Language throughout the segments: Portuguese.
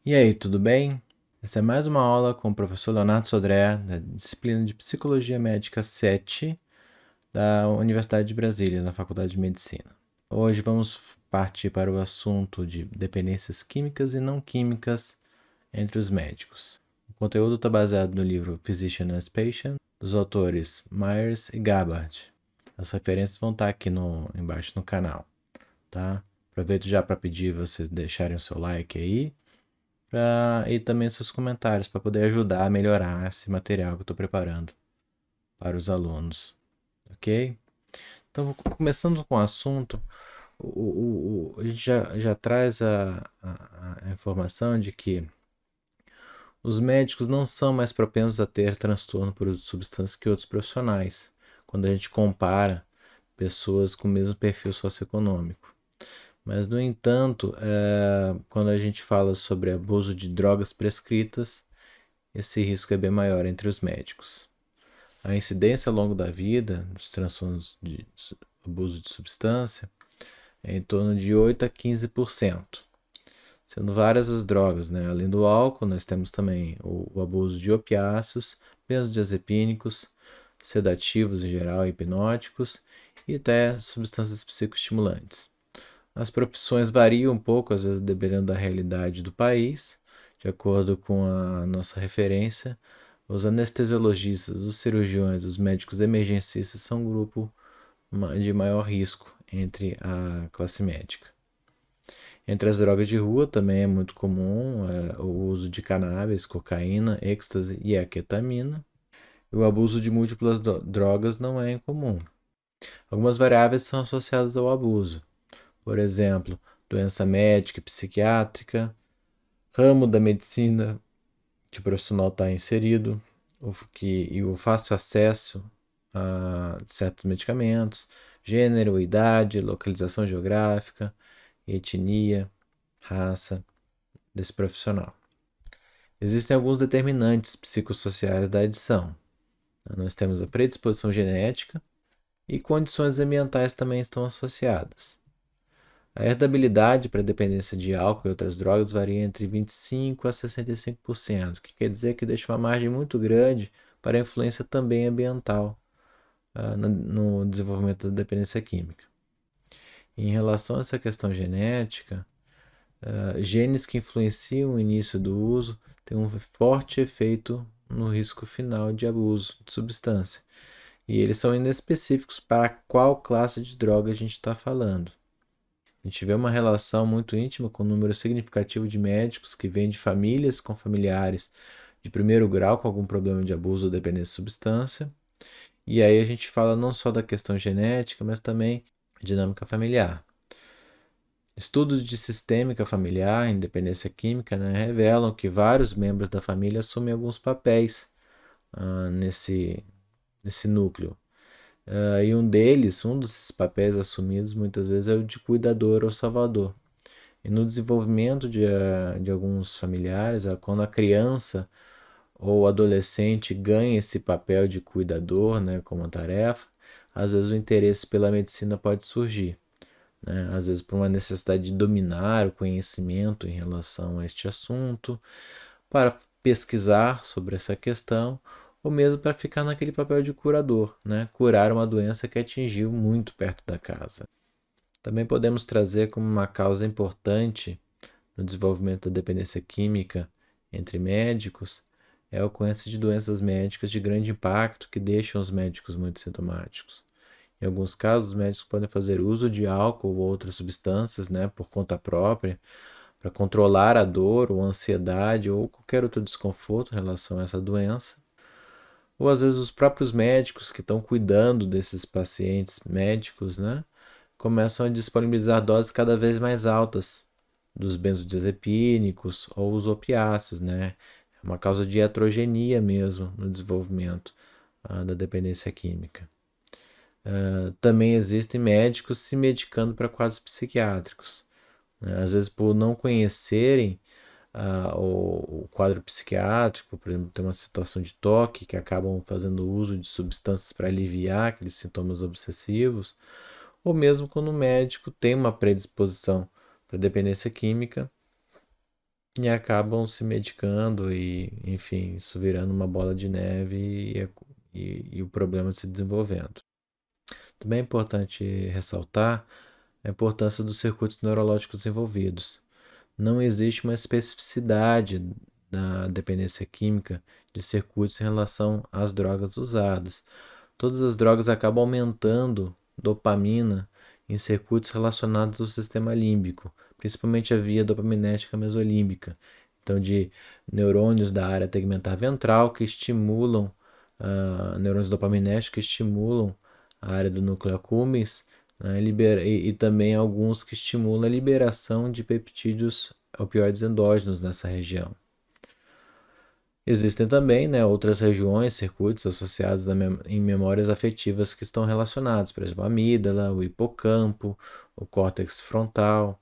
E aí, tudo bem? Essa é mais uma aula com o professor Leonardo Sodré, da disciplina de Psicologia Médica 7 da Universidade de Brasília, na Faculdade de Medicina. Hoje vamos partir para o assunto de dependências químicas e não químicas entre os médicos. O conteúdo está baseado no livro Physician as Patient, dos autores Myers e Gabbard. As referências vão estar aqui embaixo no canal, tá? Aproveito já para pedir vocês deixarem o seu like aí e também seus comentários para poder ajudar a melhorar esse material que eu estou preparando para os alunos, ok? Então, começando com o assunto, a gente já traz a informação de que os médicos não são mais propensos a ter transtorno por uso de substâncias que outros profissionais, quando a gente compara pessoas com o mesmo perfil socioeconômico. Mas, no entanto, quando a gente fala sobre abuso de drogas prescritas, esse risco é bem maior entre os médicos. A incidência ao longo da vida dos transtornos de abuso de substância é em torno de 8 a 15%, sendo várias as drogas, né? Além do álcool, nós temos também o abuso de opiáceos, benzodiazepínicos, sedativos em geral, hipnóticos e até substâncias psicoestimulantes. As profissões variam um pouco, às vezes dependendo da realidade do país, de acordo com a nossa referência. Os anestesiologistas, os cirurgiões, os médicos emergencistas são um grupo de maior risco entre a classe médica. Entre as drogas de rua também é muito comum o uso de cannabis, cocaína, êxtase e a ketamina. E o abuso de múltiplas drogas não é incomum. Algumas variáveis são associadas ao abuso. Por exemplo, doença médica e psiquiátrica, ramo da medicina que o profissional está inserido, e o fácil acesso a certos medicamentos, gênero, idade, localização geográfica, etnia, raça desse profissional. Existem alguns determinantes psicossociais da adição. Nós temos a predisposição genética e condições ambientais também estão associadas. A herdabilidade para dependência de álcool e outras drogas varia entre 25% a 65%, o que quer dizer que deixa uma margem muito grande para a influência também ambiental no desenvolvimento da dependência química. Em relação a essa questão genética, genes que influenciam o início do uso têm um forte efeito no risco final de abuso de substância. E eles são inespecíficos para qual classe de droga a gente está falando. A gente vê uma relação muito íntima com um número significativo de médicos que vêm de famílias com familiares de primeiro grau com algum problema de abuso ou dependência de substância. E aí a gente fala não só da questão genética, mas também dinâmica familiar. Estudos de sistêmica familiar, independência química, né, revelam que vários membros da família assumem alguns papéis nesse núcleo. E um desses papéis assumidos muitas vezes é o de cuidador ou salvador. E no desenvolvimento de alguns familiares, quando a criança ou adolescente ganha esse papel de cuidador, né, como tarefa, às vezes o interesse pela medicina pode surgir, né? Às vezes por uma necessidade de dominar o conhecimento em relação a este assunto, para pesquisar sobre essa questão, ou mesmo para ficar naquele papel de curador, né? Curar uma doença que atingiu muito perto da casa. Também podemos trazer como uma causa importante no desenvolvimento da dependência química entre médicos é a ocorrência de doenças médicas de grande impacto que deixam os médicos muito sintomáticos. Em alguns casos, os médicos podem fazer uso de álcool ou outras substâncias, né, por conta própria, para controlar a dor ou a ansiedade ou qualquer outro desconforto em relação a essa doença. Ou às vezes os próprios médicos que estão cuidando desses pacientes médicos, né, começam a disponibilizar doses cada vez mais altas dos benzodiazepínicos ou os opiáceos, né? É uma causa de iatrogenia mesmo no desenvolvimento da dependência química. Também existem médicos se medicando para quadros psiquiátricos, né? Às vezes por não conhecerem o quadro psiquiátrico, por exemplo, tem uma situação de toque que acabam fazendo uso de substâncias para aliviar aqueles sintomas obsessivos, ou mesmo quando o médico tem uma predisposição para dependência química, e acabam se medicando e, enfim, isso virando uma bola de neve e o problema se desenvolvendo. Também é importante ressaltar a importância dos circuitos neurológicos envolvidos. Não existe uma especificidade da dependência química de circuitos em relação às drogas usadas. Todas as drogas acabam aumentando dopamina em circuitos relacionados ao sistema límbico, principalmente a via dopaminética mesolímbica. Então, de neurônios da área tegmentar ventral que estimulam, neurônios dopaminérgicos que estimulam a área do núcleo accumbens, né, e também alguns que estimulam a liberação de peptídeos opioides endógenos nessa região. Existem também, né, outras regiões, circuitos associados em memórias afetivas que estão relacionados, por exemplo, a amígdala, o hipocampo, o córtex frontal.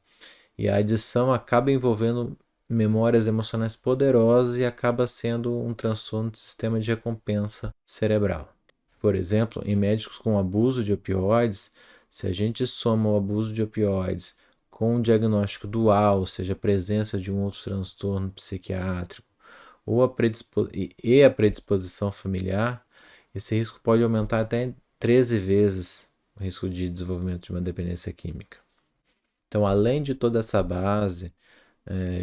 E a adição acaba envolvendo memórias emocionais poderosas e acaba sendo um transtorno do sistema de recompensa cerebral. Por exemplo, em médicos com abuso de opioides, se a gente soma o abuso de opioides com um diagnóstico dual, ou seja, a presença de um outro transtorno psiquiátrico, ou a predisposição familiar, esse risco pode aumentar até 13 vezes o risco de desenvolvimento de uma dependência química. Então, além de toda essa base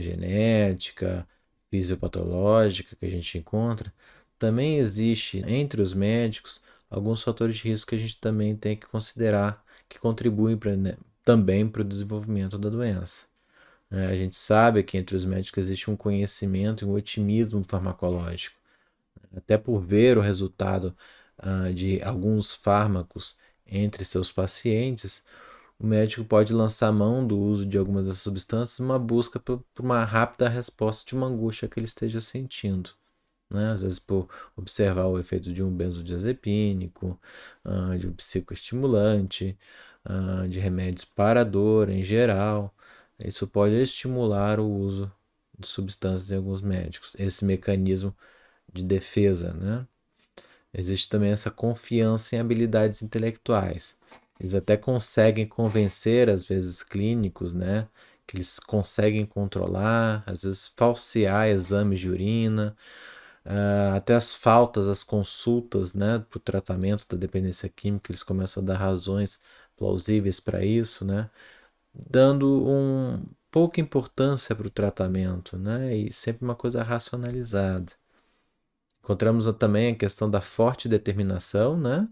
genética, fisiopatológica que a gente encontra, também existe entre os médicos alguns fatores de risco que a gente também tem que considerar que contribuem também para o desenvolvimento da doença. A gente sabe que entre os médicos existe um conhecimento e um otimismo farmacológico. Até por ver o resultado de alguns fármacos entre seus pacientes, o médico pode lançar mão do uso de algumas dessas substâncias numa busca por uma rápida resposta de uma angústia que ele esteja sentindo. Né? Às vezes por observar o efeito de um benzodiazepínico, de um psicoestimulante, de remédios para dor em geral. Isso pode estimular o uso de substâncias em alguns médicos. Esse mecanismo de defesa, né? Existe também essa confiança em habilidades intelectuais. Eles até conseguem convencer, às vezes, clínicos, né? Que eles conseguem controlar, às vezes falsear exames de urina, até as faltas, as consultas, né, para o tratamento da dependência química, eles começam a dar razões plausíveis para isso, né? Dando pouca importância para o tratamento, né? E sempre uma coisa racionalizada. Encontramos também a questão da forte determinação, né?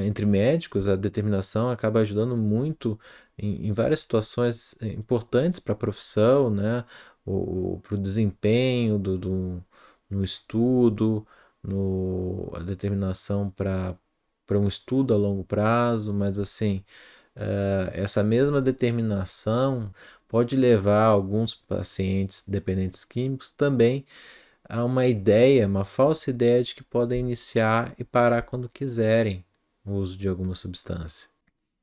Entre médicos, a determinação acaba ajudando muito em várias situações importantes para a profissão, né? Para o desempenho no estudo, a determinação para um estudo a longo prazo, mas assim, essa mesma determinação pode levar alguns pacientes dependentes químicos também a uma ideia, uma falsa ideia de que podem iniciar e parar quando quiserem o uso de alguma substância.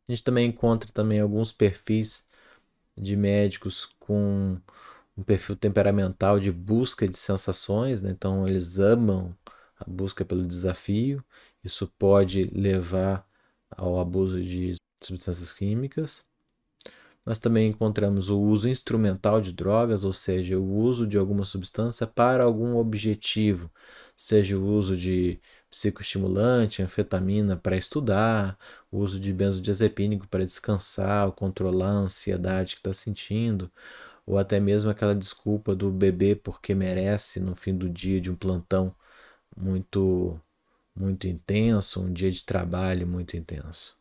A gente também encontra também alguns perfis de médicos com um perfil temperamental de busca de sensações, né? Então eles amam a busca pelo desafio. Isso pode levar ao abuso de substâncias químicas. Nós também encontramos o uso instrumental de drogas, ou seja, o uso de alguma substância para algum objetivo, seja o uso de psicoestimulante, anfetamina para estudar, o uso de benzodiazepínico para descansar ou controlar a ansiedade que está sentindo, ou até mesmo aquela desculpa do bebê porque merece no fim do dia de um plantão muito muito intenso, um dia de trabalho muito intenso.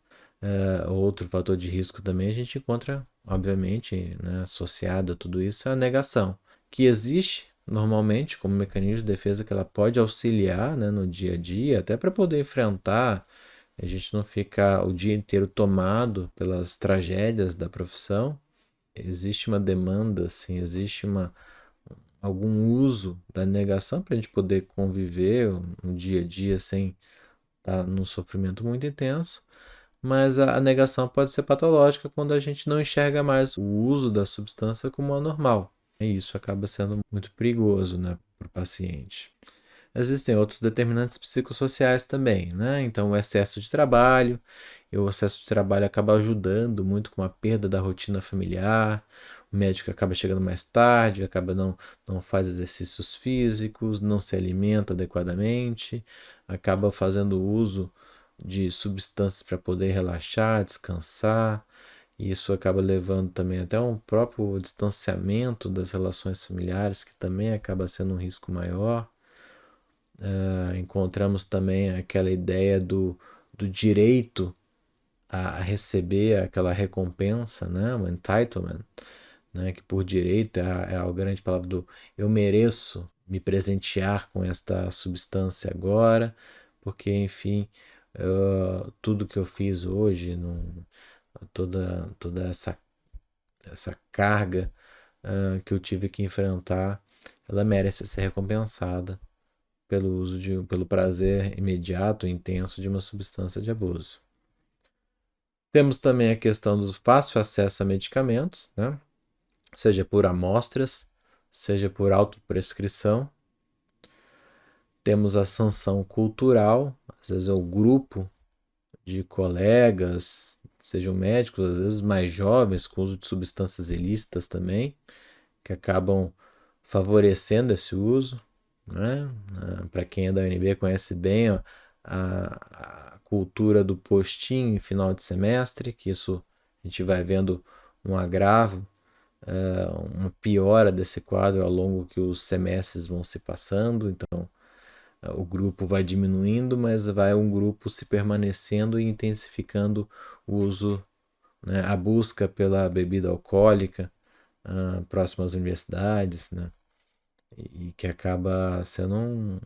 Outro fator de risco também a gente encontra, obviamente, né, associado a tudo isso, é a negação, que existe normalmente como mecanismo de defesa que ela pode auxiliar, né, no dia a dia, até para poder enfrentar, a gente não ficar o dia inteiro tomado pelas tragédias da profissão. Existe uma demanda, assim, existe algum uso da negação para a gente poder conviver no dia a dia sem estar num sofrimento muito intenso. Mas a negação pode ser patológica quando a gente não enxerga mais o uso da substância como anormal. E isso acaba sendo muito perigoso, né, para o paciente. Existem outros determinantes psicossociais também, né? Então, o excesso de trabalho, e o excesso de trabalho acaba ajudando muito com a perda da rotina familiar, o médico acaba chegando mais tarde, acaba não faz exercícios físicos, não se alimenta adequadamente, acaba fazendo uso de substâncias para poder relaxar, descansar, e isso acaba levando também até um próprio distanciamento das relações familiares, que também acaba sendo um risco maior. Encontramos também aquela ideia do direito a receber aquela recompensa, né? O entitlement, né? Que por direito é a grande palavra do eu mereço me presentear com esta substância agora, porque, enfim, tudo que eu fiz hoje, toda essa carga que eu tive que enfrentar, ela merece ser recompensada pelo prazer imediato e intenso de uma substância de abuso. Temos também a questão do fácil acesso a medicamentos, né? Seja por amostras, seja por autoprescrição. Temos a sanção cultural, às vezes é o grupo de colegas, sejam médicos, às vezes mais jovens, com uso de substâncias ilícitas também, que acabam favorecendo esse uso, né? Para quem é da UNB conhece bem a cultura do postinho em final de semestre, que isso a gente vai vendo um agravo, uma piora desse quadro ao longo que os semestres vão se passando, então o grupo vai diminuindo, mas vai um grupo se permanecendo e intensificando o uso, né, a busca pela bebida alcoólica próximo às universidades, né, e que acaba sendo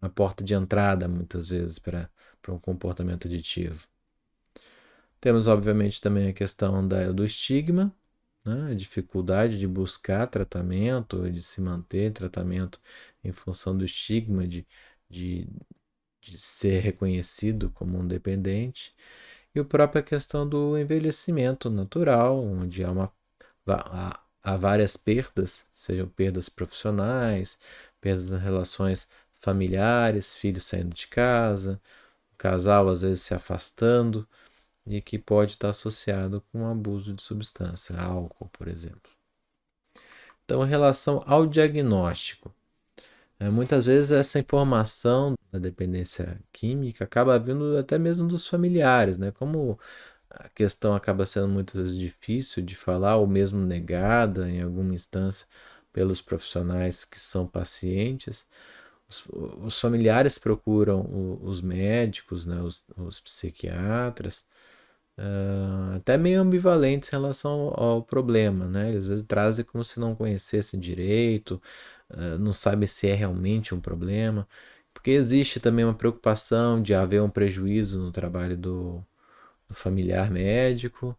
uma porta de entrada, muitas vezes, para um comportamento aditivo. Temos, obviamente, também a questão do estigma, né, a dificuldade de buscar tratamento, de se manter em tratamento em função do estigma de, de ser reconhecido como um dependente, e a própria questão do envelhecimento natural, onde há várias perdas, sejam perdas profissionais, perdas nas relações familiares, filhos saindo de casa, o casal às vezes se afastando, e que pode estar associado com o abuso de substância, álcool, por exemplo. Então, em relação ao diagnóstico, muitas vezes essa informação da dependência química acaba vindo até mesmo dos familiares, né? Como a questão acaba sendo muitas vezes difícil de falar ou mesmo negada em alguma instância pelos profissionais que são pacientes, os familiares procuram os médicos, né? Os psiquiatras, até meio ambivalentes em relação ao problema, né? Eles às vezes trazem como se não conhecessem direito, não sabem se é realmente um problema, porque existe também uma preocupação de haver um prejuízo no trabalho do familiar médico.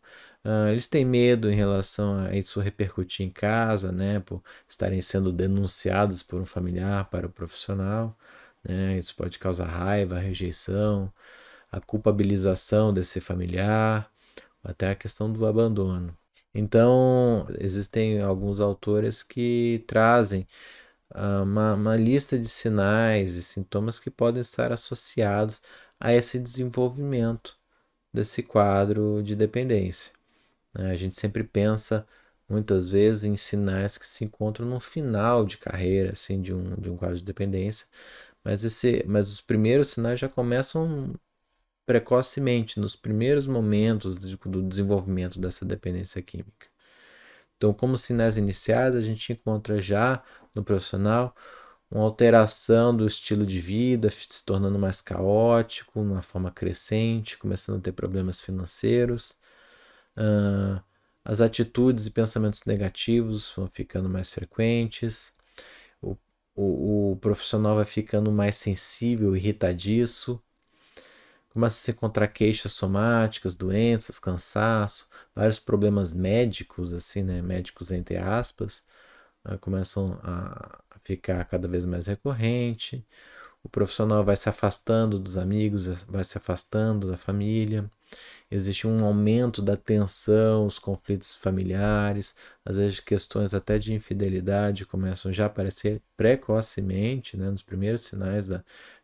Eles têm medo em relação a isso repercutir em casa, né? Por estarem sendo denunciados por um familiar para o profissional, né? Isso pode causar raiva, rejeição, a culpabilização desse familiar, até a questão do abandono. Então, existem alguns autores que trazem uma lista de sinais e sintomas que podem estar associados a esse desenvolvimento desse quadro de dependência. A gente sempre pensa, muitas vezes, em sinais que se encontram no final de carreira assim, de um quadro de dependência, mas os primeiros sinais já começam precocemente, nos primeiros momentos do desenvolvimento dessa dependência química. Então, como sinais iniciais, a gente encontra já no profissional uma alteração do estilo de vida, se tornando mais caótico, uma forma crescente, começando a ter problemas financeiros. As atitudes e pensamentos negativos vão ficando mais frequentes. O profissional vai ficando mais sensível, irritadiço. Começa a se encontrar queixas somáticas, doenças, cansaço, vários problemas médicos, assim, né? Médicos entre aspas, começam a ficar cada vez mais recorrente. O profissional vai se afastando dos amigos, vai se afastando da família. Existe um aumento da tensão, os conflitos familiares, às vezes questões até de infidelidade começam já a aparecer precocemente, né, nos primeiros sinais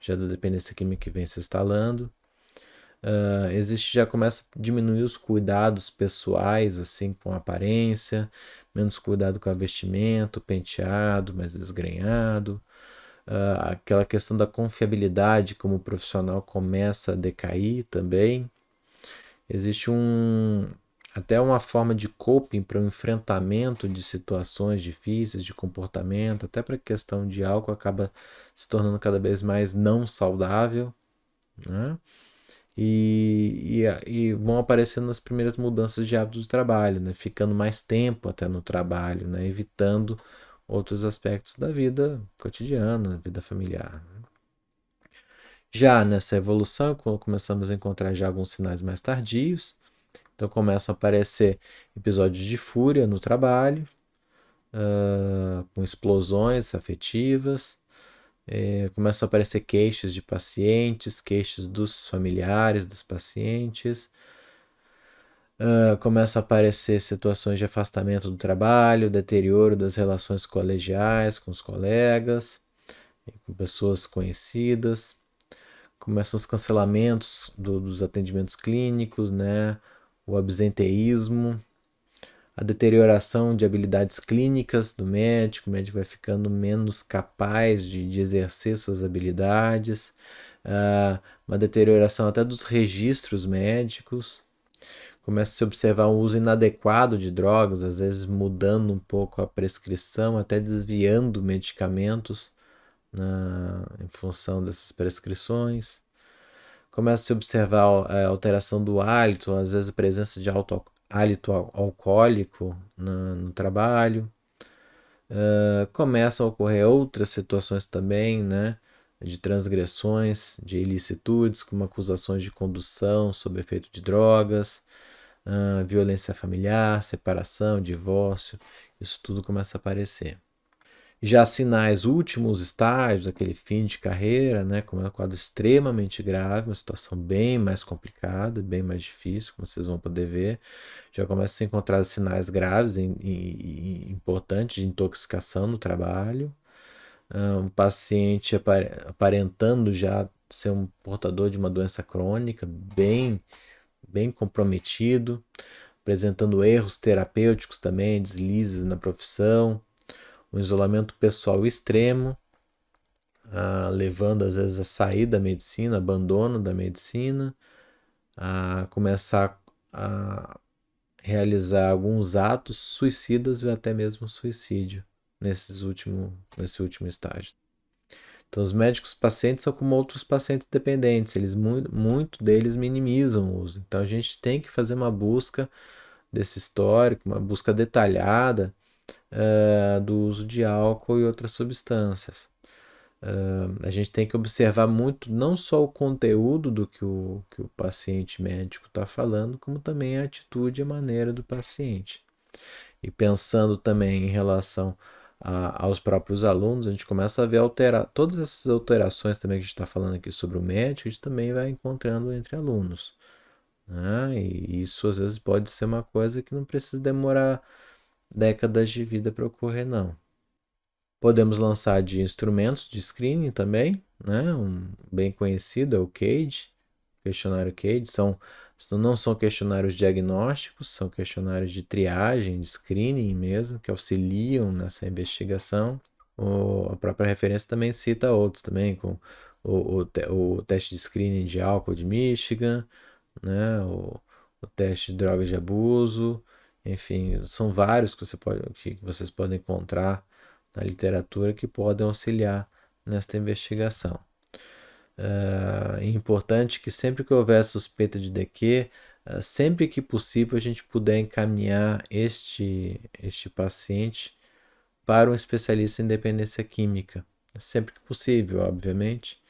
já da dependência química que vem se instalando. Já começa a diminuir os cuidados pessoais, assim, com a aparência, menos cuidado com a vestimento, penteado, mais desgrenhado. Aquela questão da confiabilidade como profissional começa a decair também. Existe até uma forma de coping para o enfrentamento de situações difíceis, de comportamento, até para a questão de álcool acaba se tornando cada vez mais não saudável, né? E vão aparecendo as primeiras mudanças de hábito do trabalho, né? Ficando mais tempo até no trabalho, né? Evitando outros aspectos da vida cotidiana, vida familiar. Já nessa evolução, quando começamos a encontrar já alguns sinais mais tardios, então começam a aparecer episódios de fúria no trabalho, com explosões afetivas, começam a aparecer queixas de pacientes, queixas dos familiares dos pacientes, começam a aparecer situações de afastamento do trabalho, deterioro das relações colegiais com os colegas, com pessoas conhecidas, começam os cancelamentos dos atendimentos clínicos, né? O absenteísmo, a deterioração de habilidades clínicas do médico, o médico vai ficando menos capaz de exercer suas habilidades, uma deterioração até dos registros médicos, começa a se observar um uso inadequado de drogas, às vezes mudando um pouco a prescrição, até desviando medicamentos em função dessas prescrições. Começa a se observar a alteração do hálito, às vezes a presença de hálito alcoólico no trabalho. Começam a ocorrer outras situações também, né? De transgressões, de ilicitudes, como acusações de condução sob efeito de drogas, violência familiar, separação, divórcio, isso tudo começa a aparecer. Já sinais últimos estágios, aquele fim de carreira, né, como é um quadro extremamente grave, uma situação bem mais complicada, bem mais difícil, como vocês vão poder ver, já começa a se encontrar sinais graves e importantes de intoxicação no trabalho, um paciente aparentando já ser um portador de uma doença crônica bem comprometido, apresentando erros terapêuticos também, deslizes na profissão, um isolamento pessoal extremo, levando às vezes a sair da medicina, abandono da medicina, a começar a realizar alguns atos suicidas e até mesmo suicídio nesse último estágio. Então, os médicos pacientes são como outros pacientes dependentes, eles muito deles minimizam o uso. Então, a gente tem que fazer uma busca desse histórico, uma busca detalhada do uso de álcool e outras substâncias. A gente tem que observar muito não só o conteúdo do que o paciente médico está falando, como também a atitude e a maneira do paciente. E pensando também em relação aos próprios alunos, a gente começa a ver todas essas alterações também que a gente está falando aqui sobre o médico, a gente também vai encontrando entre alunos. Né? E isso às vezes pode ser uma coisa que não precisa demorar décadas de vida para ocorrer, não. Podemos lançar de instrumentos de screening também, né? Um bem conhecido é o CAGE, questionário CAGE. Não são questionários diagnósticos, são questionários de triagem, de screening mesmo, que auxiliam nessa investigação. A própria referência também cita outros também, com o teste de screening de álcool de Michigan, né? O teste de drogas de abuso, enfim, são vários que vocês podem encontrar na literatura que podem auxiliar nesta investigação. É importante que sempre que houver suspeita de DQ, sempre que possível a gente puder encaminhar este paciente para um especialista em dependência química. Sempre que possível, obviamente,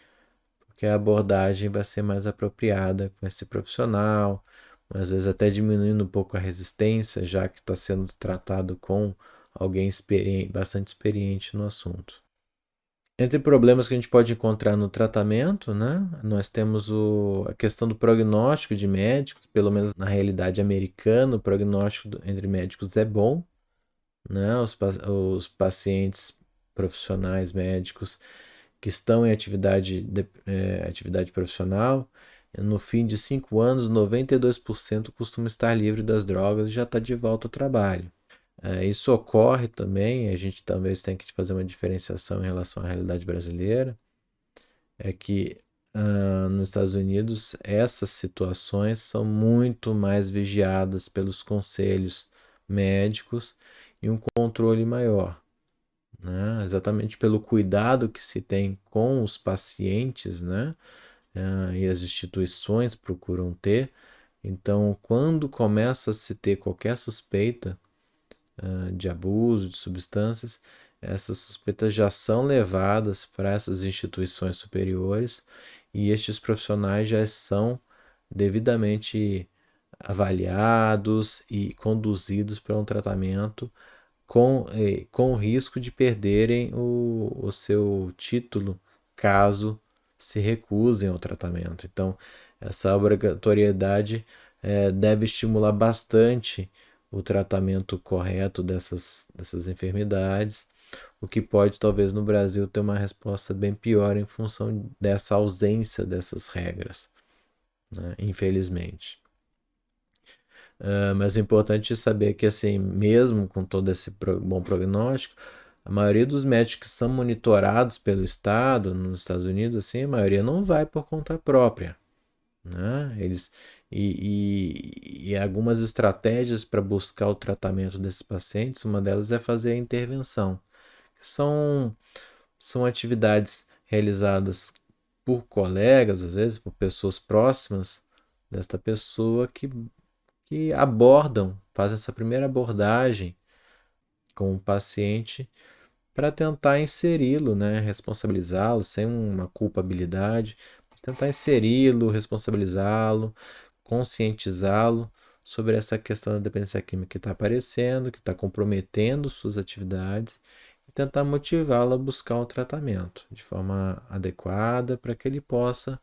porque a abordagem vai ser mais apropriada com esse profissional, às vezes até diminuindo um pouco a resistência, já que está sendo tratado com alguém bastante experiente no assunto. Entre problemas que a gente pode encontrar no tratamento, né, nós temos a questão do prognóstico de médicos, pelo menos na realidade americana, o prognóstico entre médicos é bom, né, os pacientes profissionais médicos que estão em atividade profissional, no fim de 5 anos, 92% costuma estar livre das drogas e já está de volta ao trabalho. Isso ocorre também, a gente talvez tenha que fazer uma diferenciação em relação à realidade brasileira, é que nos Estados Unidos essas situações são muito mais vigiadas pelos conselhos médicos e um controle maior, né? Exatamente pelo cuidado que se tem com os pacientes, né? E as instituições procuram ter. Então, quando começa a se ter qualquer suspeita de abuso de substâncias, essas suspeitas já são levadas para essas instituições superiores e estes profissionais já são devidamente avaliados e conduzidos para um tratamento com o risco de perderem o seu título caso se recusem ao tratamento. Então, essa obrigatoriedade deve estimular bastante o tratamento correto dessas enfermidades, o que pode talvez no Brasil ter uma resposta bem pior em função dessa ausência dessas regras, né? Infelizmente. Mas o importante é saber que, assim, mesmo com todo esse bom prognóstico, a maioria dos médicos que são monitorados pelo Estado, nos Estados Unidos, assim, a maioria não vai por conta própria, né? E algumas estratégias para buscar o tratamento desses pacientes, uma delas é fazer a intervenção, que são atividades realizadas por colegas, às vezes por pessoas próximas desta pessoa que abordam, fazem essa primeira abordagem com o paciente para tentar inseri-lo, né, responsabilizá-lo sem uma culpabilidade, tentar inseri-lo, responsabilizá-lo, conscientizá-lo sobre essa questão da dependência química que está aparecendo, que está comprometendo suas atividades e tentar motivá-lo a buscar um tratamento de forma adequada para que ele possa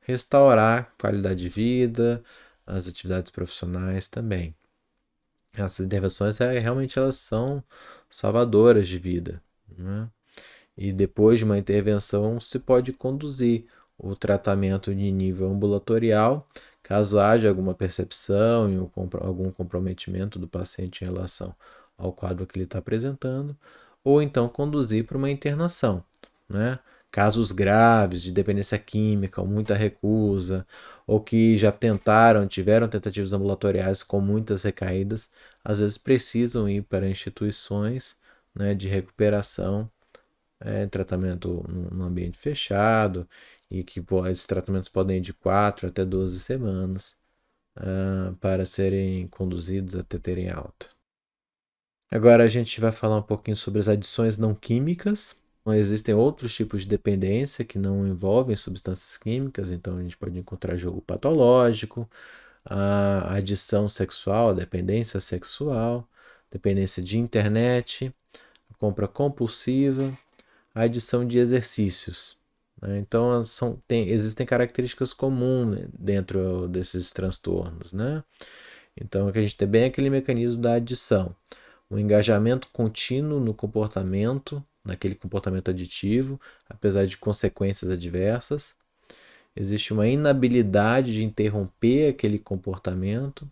restaurar a qualidade de vida, as atividades profissionais também. Essas intervenções realmente elas são salvadoras de vida, né? E depois de uma intervenção se pode conduzir o tratamento de nível ambulatorial, caso haja alguma percepção e algum comprometimento do paciente em relação ao quadro que ele está apresentando, ou então conduzir para uma internação, né? Casos graves de dependência química ou muita recusa, ou que já tiveram tentativas ambulatoriais com muitas recaídas, às vezes precisam ir para instituições, né, de recuperação, tratamento no ambiente fechado, e que esses tratamentos podem ir de 4 até 12 semanas para serem conduzidos até terem alta. Agora a gente vai falar um pouquinho sobre as adições não químicas. Existem outros tipos de dependência que não envolvem substâncias químicas, então a gente pode encontrar jogo patológico, a adição sexual, a dependência sexual, dependência de internet, a compra compulsiva, a adição de exercícios, né? Então existem características comuns dentro desses transtornos, né? Então a gente tem bem aquele mecanismo da adição, um engajamento contínuo no comportamento, naquele comportamento aditivo, apesar de consequências adversas. Existe uma inabilidade de interromper aquele comportamento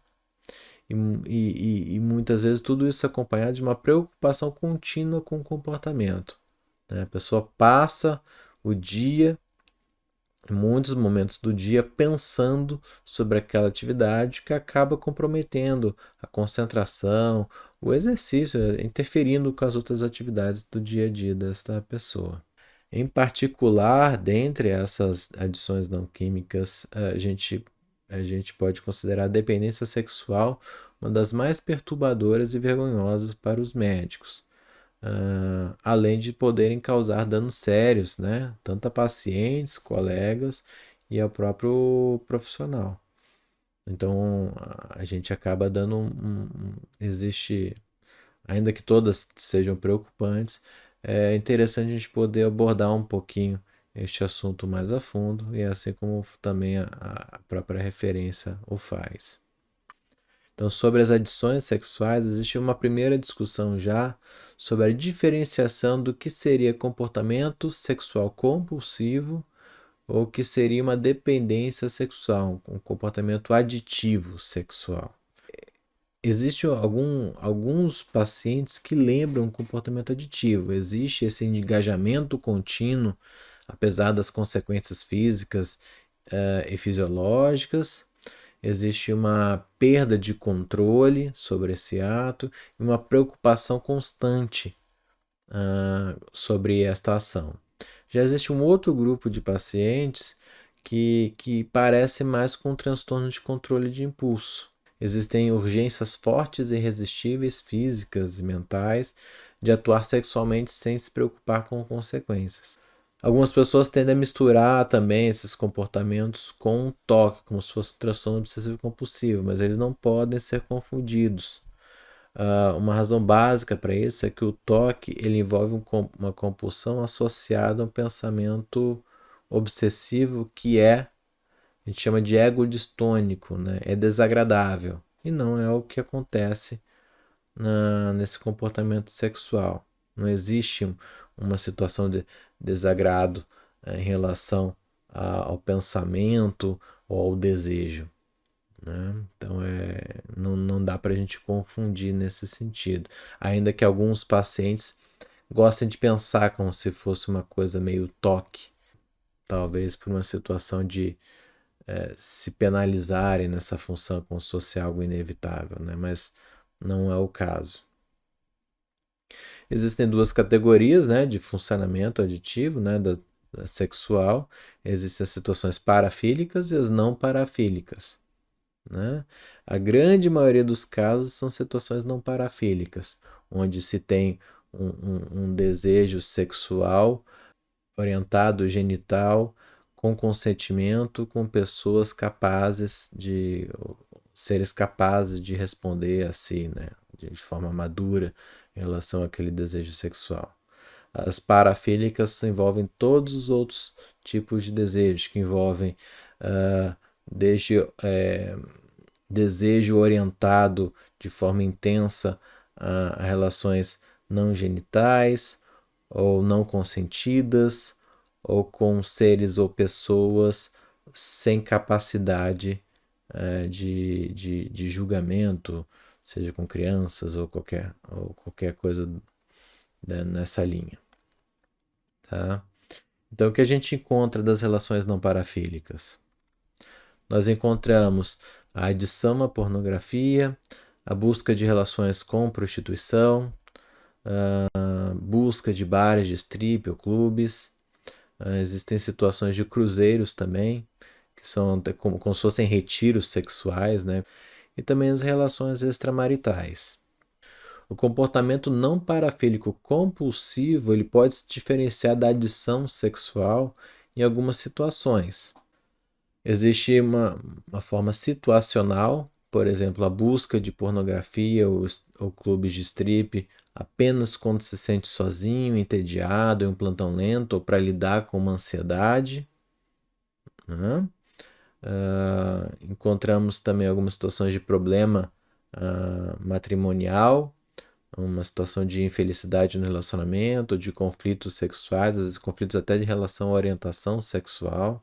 e muitas vezes tudo isso é acompanhado de uma preocupação contínua com o comportamento, né? A pessoa passa o dia, em muitos momentos do dia, pensando sobre aquela atividade que acaba comprometendo a concentração, o exercício, interferindo com as outras atividades do dia a dia desta pessoa. Em particular, dentre essas adições não químicas, a gente pode considerar a dependência sexual uma das mais perturbadoras e vergonhosas para os médicos, além de poderem causar danos sérios, né? Tanto a pacientes, colegas e ao próprio profissional. Então, a gente acaba dando existe, ainda que todas sejam preocupantes, é interessante a gente poder abordar um pouquinho este assunto mais a fundo, e assim como também a própria referência o faz. Então, sobre as adições sexuais, existe uma primeira discussão já sobre a diferenciação do que seria comportamento sexual compulsivo ou que seria uma dependência sexual, um comportamento aditivo sexual. Existem alguns pacientes que lembram um comportamento aditivo. Existe esse engajamento contínuo, apesar das consequências físicas e fisiológicas. Existe uma perda de controle sobre esse ato e uma preocupação constante sobre esta ação. Já existe um outro grupo de pacientes que parece mais com um transtorno de controle de impulso. Existem urgências fortes e irresistíveis, físicas e mentais, de atuar sexualmente sem se preocupar com consequências. Algumas pessoas tendem a misturar também esses comportamentos com um toque, como se fosse um transtorno obsessivo compulsivo, mas eles não podem ser confundidos. Uma razão básica para isso é que o toque ele envolve uma compulsão associada a um pensamento obsessivo que a gente chama de ego distônico, né? É desagradável e não é o que acontece nesse comportamento sexual. Não existe uma situação de desagrado em relação ao pensamento ou ao desejo. Né? Então não dá para a gente confundir nesse sentido. Ainda que alguns pacientes gostem de pensar como se fosse uma coisa meio toque, talvez por uma situação de se penalizarem nessa função como se fosse algo inevitável, né? Mas não é o caso. Existem duas categorias, né, de funcionamento aditivo, né, da sexual. Existem as situações parafílicas e as não parafílicas. Né? A grande maioria dos casos são situações não parafílicas, onde se tem um desejo sexual orientado genital com consentimento com pessoas capazes de seres capazes de responder assim, né, de forma madura em relação àquele desejo sexual. As parafílicas envolvem todos os outros tipos de desejos, que envolvem desde desejo orientado de forma intensa a relações não genitais ou não consentidas, ou com seres ou pessoas sem capacidade de julgamento, seja com crianças ou qualquer coisa nessa linha. Tá? Então, o que a gente encontra das relações não parafílicas? Nós encontramos a adição à pornografia, a busca de relações com prostituição, a busca de bares de strip ou clubes. Existem situações de cruzeiros também, que são como se fossem retiros sexuais, né? E também as relações extramaritais. O comportamento não parafílico compulsivo ele pode se diferenciar da adição sexual em algumas situações. Existe uma forma situacional, por exemplo, a busca de pornografia ou clubes de strip apenas quando se sente sozinho, entediado, em um plantão lento ou para lidar com uma ansiedade. Né? Encontramos também algumas situações de problema matrimonial, uma situação de infelicidade no relacionamento, de conflitos sexuais, às vezes conflitos até de relação à orientação sexual.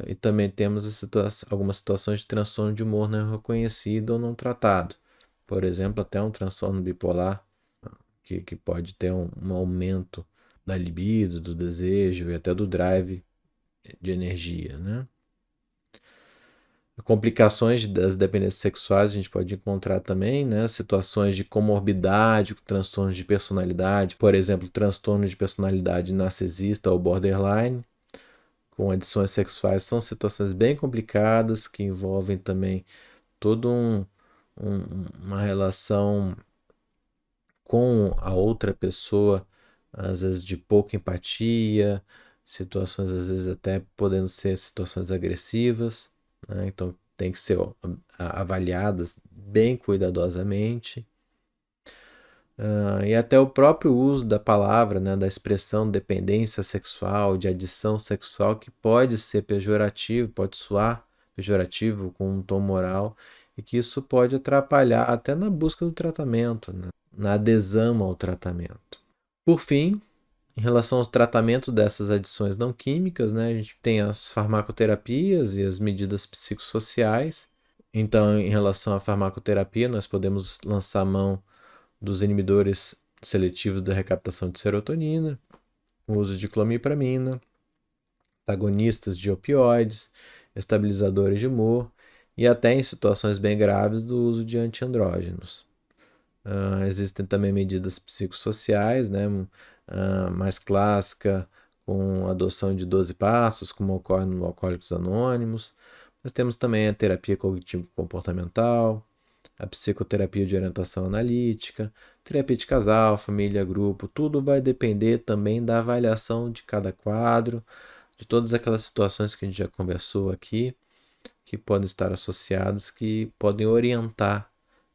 E também temos algumas situações de transtorno de humor não reconhecido ou não tratado. Por exemplo, até um transtorno bipolar, que pode ter um aumento da libido, do desejo e até do drive de energia. Né? Complicações das dependências sexuais a gente pode encontrar também, né? Situações de comorbidade, transtornos de personalidade, por exemplo, transtorno de personalidade narcisista ou borderline, com adições sexuais, são situações bem complicadas que envolvem também toda uma relação com a outra pessoa, às vezes de pouca empatia, situações às vezes até podendo ser situações agressivas, né? Então tem que ser avaliadas bem cuidadosamente. E até o próprio uso da palavra, né, da expressão dependência sexual, de adição sexual, que pode ser pejorativo, pode soar pejorativo com um tom moral, e que isso pode atrapalhar até na busca do tratamento, né, na adesão ao tratamento. Por fim, Em relação aos tratamentos dessas adições não químicas, né, a gente tem as farmacoterapias e as medidas psicossociais. Então, em relação à farmacoterapia, nós podemos lançar mão dos inibidores seletivos da recaptação de serotonina, o uso de clomipramina, antagonistas de opioides, estabilizadores de humor e até em situações bem graves do uso de antiandrógenos. Existem também medidas psicossociais, né, mais clássica, com adoção de 12 passos, como ocorre no Alcoólicos Anônimos. Nós temos também a terapia cognitivo-comportamental, a psicoterapia de orientação analítica, terapia de casal, família, grupo, tudo vai depender também da avaliação de cada quadro, de todas aquelas situações que a gente já conversou aqui, que podem estar associadas, que podem orientar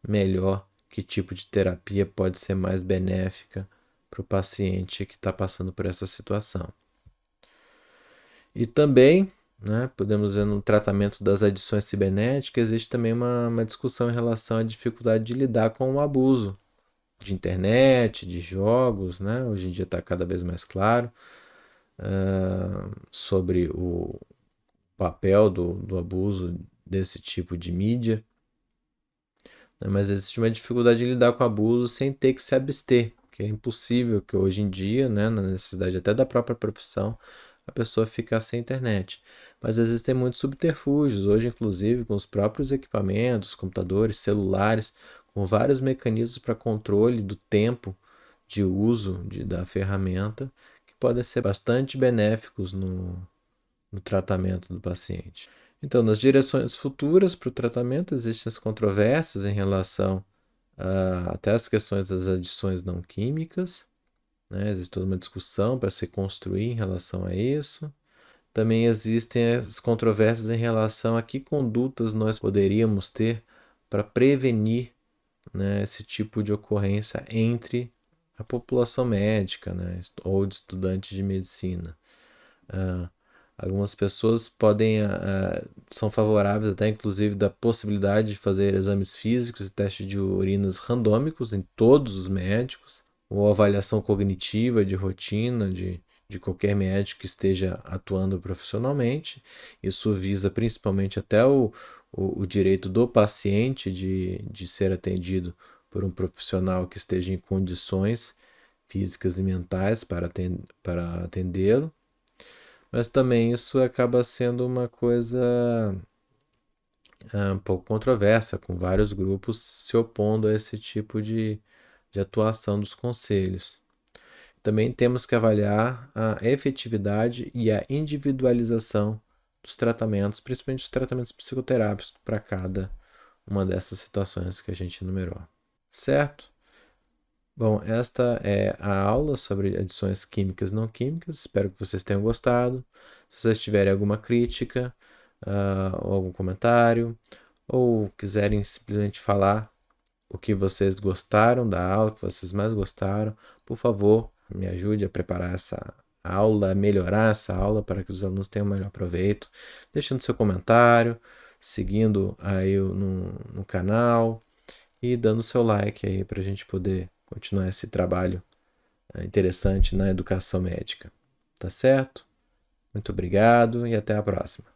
melhor que tipo de terapia pode ser mais benéfica para o paciente que está passando por essa situação. E também, né, podemos ver no tratamento das adições cibernéticas, existe também uma discussão em relação à dificuldade de lidar com o abuso de internet, de jogos, né? Hoje em dia está cada vez mais claro sobre o papel do abuso desse tipo de mídia, né? Mas existe uma dificuldade de lidar com o abuso sem ter que se abster, porque é impossível que hoje em dia, né, na necessidade até da própria profissão, a pessoa ficar sem internet. Mas existem muitos subterfúgios, hoje inclusive com os próprios equipamentos, computadores, celulares, com vários mecanismos para controle do tempo de uso da ferramenta, que podem ser bastante benéficos no tratamento do paciente. Então, nas direções futuras para o tratamento, existem as controvérsias em relação até as questões das adições não químicas, né? Existe toda uma discussão para se construir em relação a isso. Também existem as controvérsias em relação a que condutas nós poderíamos ter para prevenir, né, esse tipo de ocorrência entre a população médica, né, ou de estudantes de medicina. Algumas pessoas são favoráveis até inclusive da possibilidade de fazer exames físicos e testes de urinas randômicos em todos os médicos, ou avaliação cognitiva de rotina de qualquer médico que esteja atuando profissionalmente. Isso visa principalmente até o direito do paciente de ser atendido por um profissional que esteja em condições físicas e mentais para atendê-lo. Mas também isso acaba sendo uma coisa um pouco controversa, com vários grupos se opondo a esse tipo de atuação dos conselhos. Também temos que avaliar a efetividade e a individualização dos tratamentos, principalmente os tratamentos psicoterápicos para cada uma dessas situações que a gente enumerou. Certo? Bom, esta é a aula sobre adições químicas e não químicas. Espero que vocês tenham gostado. Se vocês tiverem alguma crítica, ou algum comentário, ou quiserem simplesmente falar o que vocês gostaram da aula, o que vocês mais gostaram, por favor, me ajude a preparar essa aula, a melhorar essa aula para que os alunos tenham melhor proveito, deixando seu comentário, seguindo aí no canal e dando seu like aí para a gente poder continuar esse trabalho interessante na educação médica. Tá certo? Muito obrigado e até a próxima.